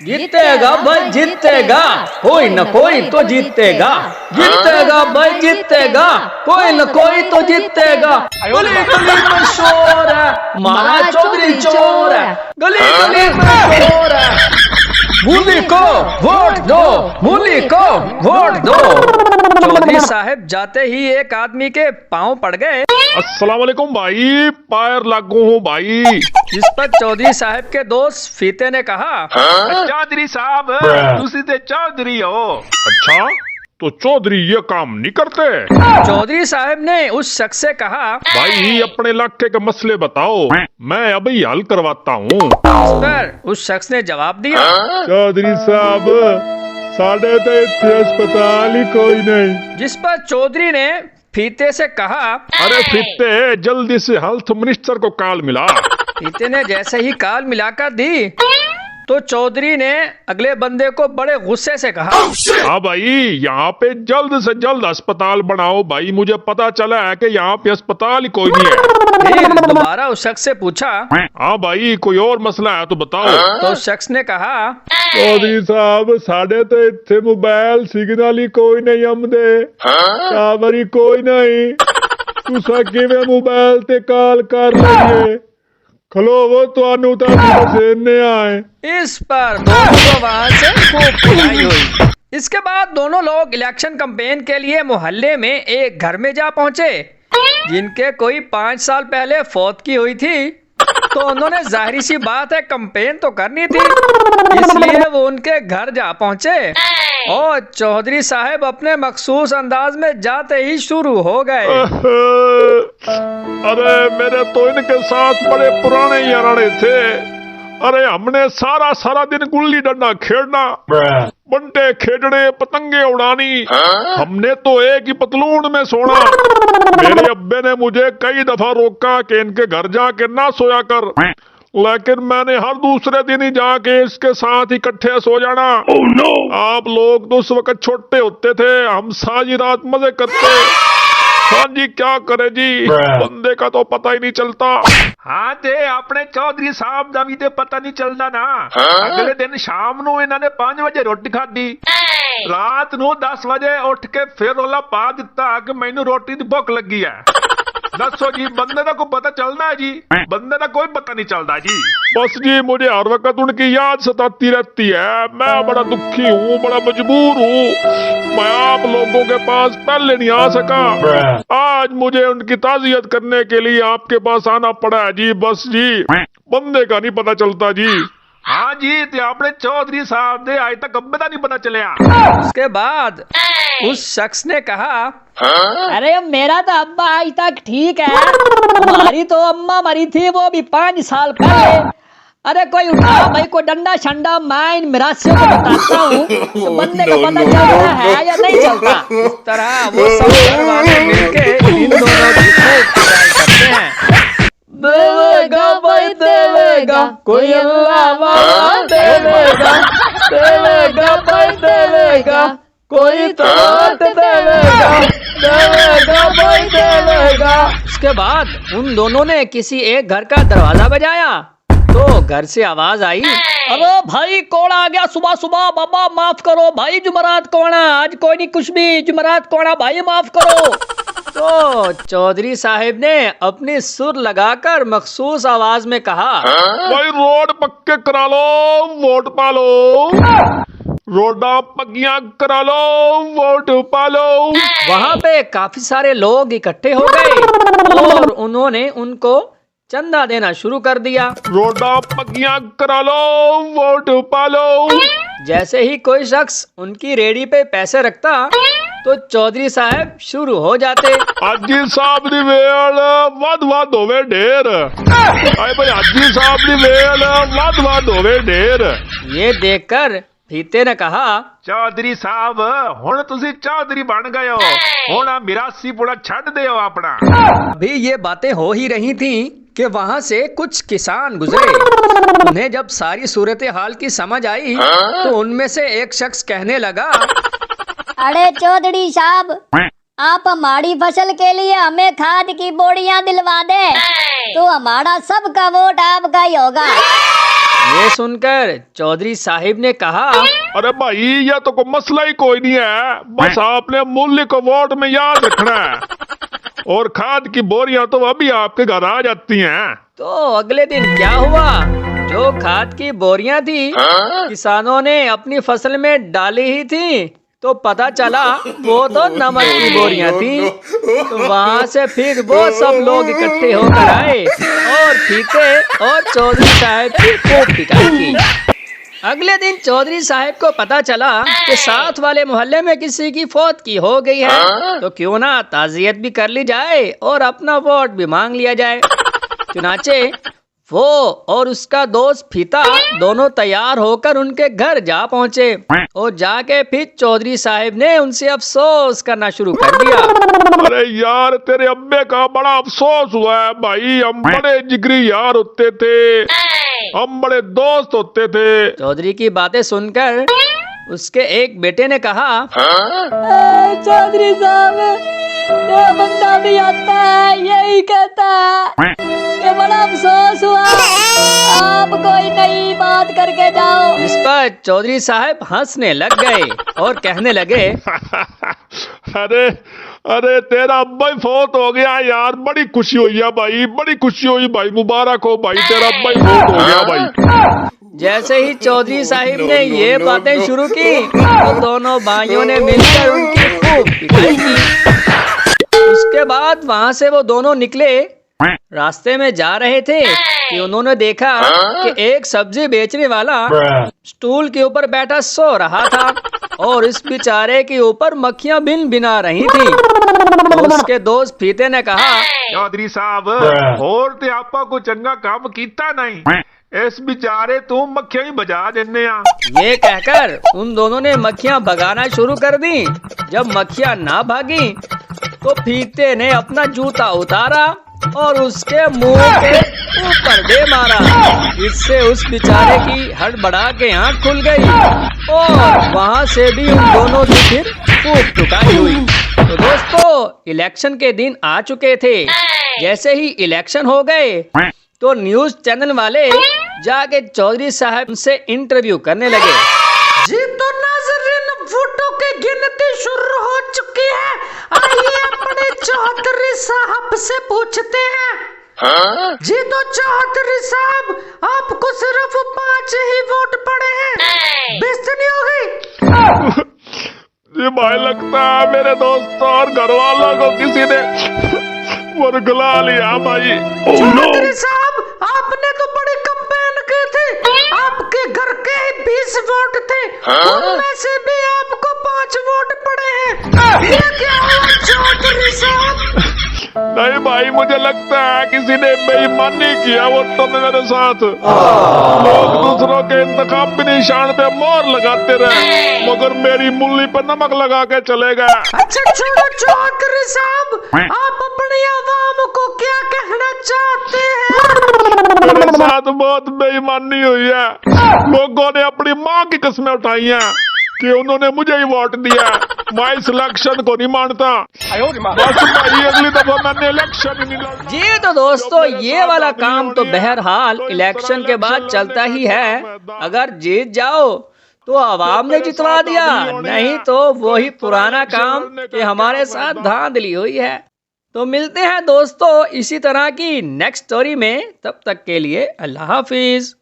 जीतेगा भाई जीतेगा, कोई न कोई तो जीतेगा। जीतेगा भाई जीतेगा, कोई न कोई तो जीतेगा। गली गली में शोर है, महाराज चौधरी चोर है। गली गली में शोर है, मूली को वोट दो, मूली को वोट दो। चौधरी साहब जाते ही एक आदमी के पांव पड़ गए। अस्सलाम वालेकुम भाई, पैर लागू हूँ भाई। जिस पर चौधरी साहब के दोस्त फीते ने कहा, चौधरी साहब तुसी ते चौधरी हो। अच्छा, तो चौधरी ये काम नहीं करते? चौधरी साहब ने उस शख्स से कहा, भाई अपने इलाके के मसले बताओ, मैं अभी हल करवाता हूँ। इस पर उस शख्स ने जवाब दिया, चौधरी साहब साढ़े तो इतने अस्पताल ही कोई नहीं। जिस पर चौधरी ने फीते से कहा, अरे फिरते जल्दी से हेल्थ मिनिस्टर को कॉल मिला। फीते ने जैसे ही कॉल मिलाकर दी तो चौधरी ने अगले बंदे को बड़े गुस्से से कहा, हाँ भाई यहाँ पे जल्द से जल्द अस्पताल बनाओ भाई, मुझे पता चला है कि यहाँ पे अस्पताल ही कोई नहीं है। फिर दोबारा उस शख्स से पूछा, हाँ भाई कोई और मसला है तो बताओ। तो उस शख्स ने कहा, चौधरी साहब साढ़े तो इतने मोबाइल सिग्नल ही कोई नहीं आमदे, टावर ही कोई नहीं, तुसा किवें मोबाइल ते कॉल कर लगे, खलो वो तो ने आए। इस पर दोनों को वहां से खूब पिटाई हुई। इसके बाद दोनों लोग इलेक्शन कैंपेन के लिए मोहल्ले में एक घर में जा पहुंचे जिनके कोई 5 साल पहले फौत की हुई थी। तो उन्होंने जाहिर सी बात है कैंपेन तो करनी थी, इसलिए वो उनके घर जा पहुंचे और चौधरी साहब अपने मखसूस अंदाज में जाते ही शुरू हो गए। अरे मेरे तो इनके साथ बड़े पुराने याराने थे। अरे हमने सारा सारा दिन गुल्ली डंडा खेलना, बंटे खेलने, पतंगे उड़ानी, हमने तो एक ही पतलून में सोना। मेरे अब्बे ने मुझे कई दफा रोका कि इनके घर जाके ना सोया कर, लेकिन मैंने हर दूसरे दिन ही जाके इसके साथ इकट्ठे सो जाना। आप लोग तो उस वक्त छोटे होते थे, हम सारी रात मजे करते। हाँ जी क्या करे जी, बंदे का तो पता ही नहीं चलता। हाँ ते अपने चौधरी साहब दा भी ते पता नहीं चलता ना। अगले दिन शाम नू इन्होंने 5 बजे रोटी खाधी, रात नू 10 बजे उठ के फिर रोला पा दिता कि मैनू रोटी दी भुख लगी है। दसो जी, बंदे का कोई पता चलना है जी? बंदे का कोई पता नहीं चलता जी। बस जी मुझे हर वक्त उनकी याद सताती रहती है। मैं बड़ा दुखी हूँ, बड़ा मजबूर हूँ, मैं आप लोगों के पास पहले नहीं आ सका। आज मुझे उनकी ताज़ियत करने के लिए आपके पास आना पड़ा है जी। बस जी बंदे का नहीं पता चलता जी। हाँ जी, ते अपने चौधरी साहब दे आज तक अब्बे दा नहीं पता चलिया। उसके बाद उस शख्स ने कहा, अरे मेरा तो अब्बा आज तक ठीक है, हमारी तो अम्मा मरी थी वो भी 5 साल पहले। अरे कोई उठा भाई, कोई डंडा शंडा, मैं इन मिरासियों को बताता हूँ तो बंदे का पता चलता है या नहीं चलता। इस तरह वो सब घर वाले मिलके इन दोनों की खूब पिटाई करते हैं। देवेगा भाई देवेगा, कोई अल्लाह वाला देवेगा, देवेगा भाई देवेगा, कोई तो वोट देवेगा, देवेगा भाई देवेगा। उसके बाद उन दोनों ने किसी एक घर का दरवाजा बजाया तो घर से आवाज आई, अरे भाई कौन आ गया सुबह सुबह? बाबा माफ करो भाई, जुमरात कौन है? आज कोई नहीं कुछ भी, जुमरात कौन है भाई, माफ करो। तो चौधरी साहब ने अपनी सुर लगाकर मखसूस आवाज में कहा, भाई रोड पक्के करा लो, वोट पालो, रोडा पक्कियां करा लो, वोट पालो। वहाँ पे काफी सारे लोग इकट्ठे हो गए और उन्होंने उनको चंदा देना शुरू कर दिया। रोडा पक्कियां करा लो, वोट पालो। जैसे ही कोई शख्स उनकी रेडी पे पैसे रखता तो चौधरी साहब शुरू हो जाते, हाजी साहब दी वेल वध वध होवे ढेर। आए भाई हाजी साहब दी वेल वध वध होवे ढेर। ये देखकर फीते ने कहा, चौधरी साहब हुण तुसी चौधरी बन गए हो, हुण मिरासी पुड़ा छड़ दे हो अपना। अभी ये बातें हो ही रही थी कि वहाँ से कुछ किसान गुजरे। उन्हें जब सारी सूरत हाल की समझ आई तो उनमें से एक शख्स कहने लगा, अरे चौधरी साहब, आप हमारी फसल के लिए हमें खाद की बोरियां दिलवा दे तो हमारा सबका वोट आपका ही होगा। ये सुनकर चौधरी साहिब ने कहा, अरे भाई यह तो कोई मसला ही कोई नहीं है, बस आपने मूल्य को वोट में याद रखना है और खाद की बोरियां तो अभी आपके घर आ जाती हैं। तो अगले दिन क्या हुआ, जो खाद की बोरियां थी किसानों ने अपनी फसल में डाली ही थी, तो पता चला वो तो नमक की बोरियां थी। तो वहाँ से फिर वो सब लोग इकट्ठे होकर आए और पीते और चौधरी साहब की खूब पिटाई की। अगले दिन चौधरी साहब को पता चला कि साथ वाले मोहल्ले में किसी की फौत की हो गई है, तो क्यों ना ताजियत भी कर ली जाए और अपना वोट भी मांग लिया जाए। चुनाचे वो और उसका दोस्त फीता दोनों तैयार होकर उनके घर जा पहुंचे और जाके फिर चौधरी साहब ने उनसे अफसोस करना शुरू कर दिया। अरे यार तेरे अब्बे का बड़ा अफसोस हुआ है भाई, हम बड़े जिगरी यार होते थे, हम बड़े दोस्त होते थे। चौधरी की बातें सुनकर उसके एक बेटे ने कहा, चौधरी साहब, ये बंदा भी आता है यही कहता है, ये बड़ा अफसोस हुआ, आप कोई नई बात करके जाओ। इस पर चौधरी साहब हंसने लग गए और कहने लगे, अरे अरे तेरा अब्बा ही फौत हो गया यार, बड़ी खुशी हुई है भाई, बड़ी खुशी हुई भाई, मुबारक हो भाई, तेरा अब्बा ही फौत हो गया भाई। जैसे ही चौधरी साहिब ने ये बातें शुरू की तो दोनों भाइयों ने मिलकर उनकी खूब पिटाई की। उसके बाद वहाँ से वो दोनों निकले, रास्ते में जा रहे थे कि उन्होंने देखा कि एक सब्जी बेचने वाला स्टूल के ऊपर बैठा सो रहा था और इस बेचारे के ऊपर मक्खियां भिन भिना रही थी। तो उसके दोस्त फीते ने कहा, चौधरी साहब और ते आपा को चंगा काम कीता नहीं, इस बेचारे तू मक्खियां ही बजा देने आ। ये कहकर उन दोनों ने मक्खियां भगाना शुरू कर दी। जब मक्खियां ना भागी तो फीते ने अपना जूता उतारा और उसके मुंह के ऊपर दे मारा। इससे उस बेचारे की हड़बड़ा के आंख खुल गई और वहाँ से भी उन दोनों की फिर खूब पिटाई हुई। तो दोस्तों, इलेक्शन के दिन आ चुके थे। जैसे ही इलेक्शन हो गए तो न्यूज चैनल वाले जाके चौधरी साहब से इंटरव्यू करने लगे। जी तो नाज़रीन, वोटों की गिनती शुरू हो चुकी है, आइए अपने चौधरी साहब से पूछते हैं। जी तो चौधरी साहब, आपको सिर्फ 5 ही वोट पड़े हैं, बेइज्जती नहीं हो गई? जी भाई, लगता है मेरे दोस्तों और घर वालों को किसी ने वर्गला लिया भाई। चौधरी साहब, आपने तो बड़ी कंपेन की थी, आपके घर के ही 20 वोट थे, उनमें से भी आपको 5 वोट पड़े हैं, ये क्या हुआ चौधरी साहब? नहीं भाई, मुझे लगता है किसी ने बेईमानी किया वोटों में मेरे साथ। लोग दूसरों के इंतखाबी निशान पे मोहर लगाते रहे मगर मेरी मुल्ली पर नमक लगा के चले गए। अच्छा छोड़ो चौधरी साहब, आप अपनी आवाम को क्या कहना चाहते हैं? मेरे साथ बहुत बेईमानी हुई है, लोगों ने अपनी माँ की कस्में उठाई हैं कि उन्होंने मुझे ही वोट दिया। मैं इस इलेक्शन को नहीं मानता, बस भाई अगली दफा मैंने इलेक्शन ही नहीं लड़ा। जी तो दोस्तों, ये वाला काम तो बहरहाल इलेक्शन के बाद चलता ही है। अगर जीत जाओ तो आवाम ने जितवा दिया, नहीं तो वही पुराना काम कि हमारे साथ धांधली हुई है। तो मिलते हैं दोस्तों इसी तरह की नेक्स्ट स्टोरी में, तब तक के लिए अल्लाह हाफिज।